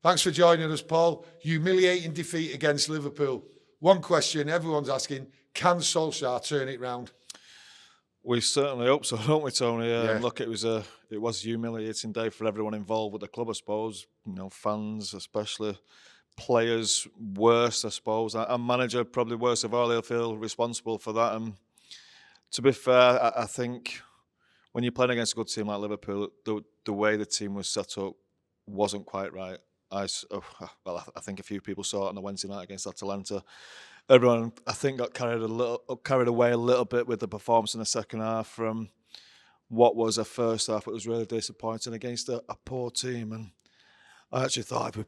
Thanks for joining us, Paul. Humiliating defeat against Liverpool. One question everyone's asking, can Solskjaer turn it round? We certainly hope so, don't we, Tony? Yeah. Look, it was a humiliating day for everyone involved with the club, I suppose. Fans, especially players, worse, I suppose. And manager, probably worst of all. He'll feel responsible for that. And to be fair, I think when you're playing against a good team like Liverpool, the way the team was set up wasn't quite right. I think a few people saw it on the Wednesday night against Atalanta. Everyone, I think, got carried away a little bit with the performance in the second half from what was a first half. It was really disappointing against a poor team, and I actually thought if we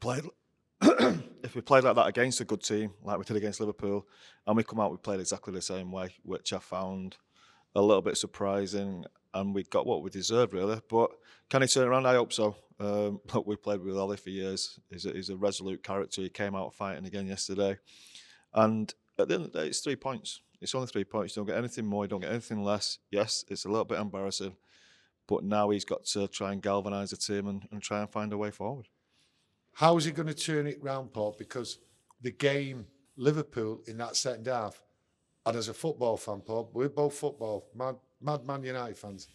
played like that against a good team, like we did against Liverpool, and we come out, we played exactly the same way, which I found a little bit surprising, and we got what we deserved, really. But can he turn it around? I hope so. Look, we played with Ole for years. He's a resolute character. He came out fighting again yesterday. And at the end of the day, it's 3 points. It's only 3 points. You don't get anything more, you don't get anything less. Yes, it's a little bit embarrassing, but now he's got to try and galvanise the team and try and find a way forward. How is he going to turn it round, Paul? Because the game, Liverpool, in that second half, and as a football fan, Paul, we're both football, mad Man United fans,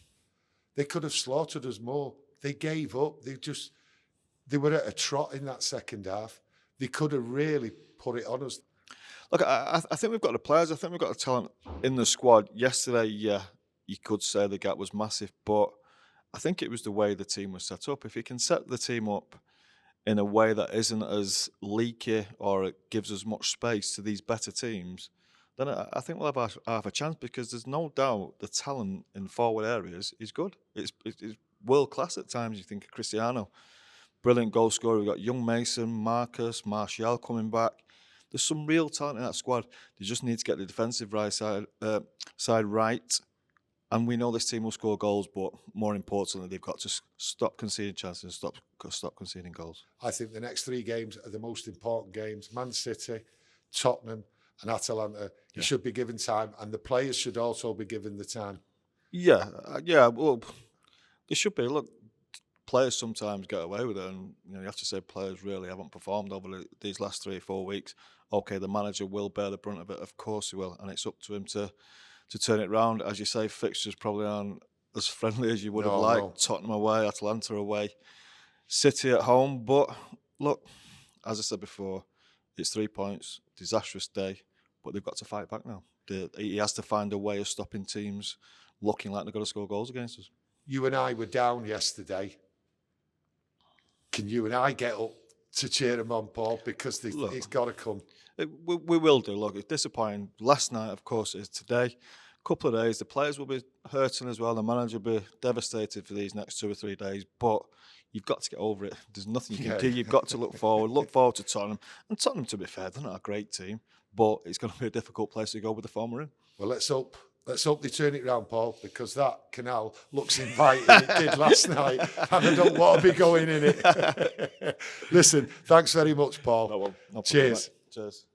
they could have slaughtered us more. They gave up. They were at a trot in that second half. They could have really put it on us. Look, I think we've got the players. I think we've got the talent in the squad. Yesterday, yeah, you could say the gap was massive, but I think it was the way the team was set up. If you can set the team up in a way that isn't as leaky or it gives us much space to these better teams, then I think we'll have a chance, because there's no doubt the talent in forward areas is good. It's world class at times. You think of Cristiano, brilliant goal scorer. We've got young Mason, Marcus, Martial coming back. There's some real talent in that squad. They just need to get the defensive side right. And we know this team will score goals, but more importantly, they've got to stop conceding chances and stop conceding goals. I think the next 3 games are the most important games. Man City, Tottenham and Atalanta. You should be given time, and the players should also be given the time. Yeah. Well, they should be. Look, players sometimes get away with it, and you have to say players really haven't performed over these last 3 or 4 weeks. Okay, the manager will bear the brunt of it, of course he will, and it's up to him to turn it round. As you say, fixtures probably aren't as friendly as you would have liked. No. Tottenham away, Atalanta away, City at home. But look, as I said before, it's 3 points, disastrous day, but they've got to fight back now. He has to find a way of stopping teams looking like they're going to score goals against us. You and I were down yesterday. Can you and I get up to cheer them on, Paul? Because it's got to come. We will do. Look, it's disappointing. Last night, of course, is today. Couple of days, the players will be hurting as well. The manager will be devastated for these next 2 or 3 days. But you've got to get over it. There's nothing you can do. You've got to look forward. Look forward to Tottenham. And Tottenham, to be fair, they're not a great team, but it's going to be a difficult place to go with the form we're in. Well, let's hope they turn it round, Paul, because that canal looks inviting. It did last night, and I don't want to be going in it. Listen, thanks very much, Paul. No Cheers. Cheers.